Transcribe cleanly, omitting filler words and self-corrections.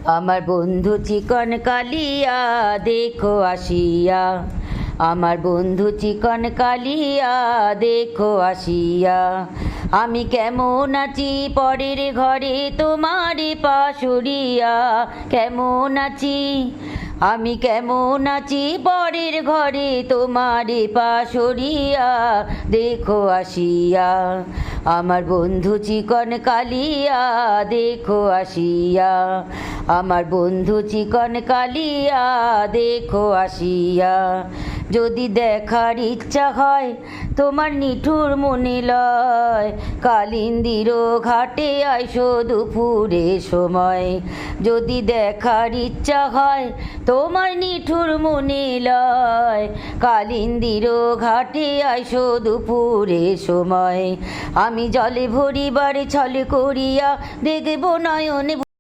আমার বন্ধু চিকন কালিয়া দেখো আসিয়া, আমার বন্ধু চিকন কালিয়া দেখো আসিয়া। আমি কেমন আছি পরের ঘরে তোমার পাশুরিয়া, কেমন আছি আমি কেমন আছি পরের ঘরে তোমার পাশুরিয়া দেখো আসিয়া। আমার বন্ধু চিকন কালিয়া দেখো আসিয়া, আমার বন্ধু চিকন কালিয়া দেখো আসিয়া। যদি দেখার ইচ্ছা হয় তোমার নিঠুর মনে লয়, কালিন্দির ঘাটে আইসো দুপুরে সময়। যদি দেখার ইচ্ছা হয় তোমার নিঠুর মনে লয়, কালিন্দির ঘাটে আইসো দুপুরে সময়। আমি জলে ভরিবার ছলে করিয়া দেখব নয়নে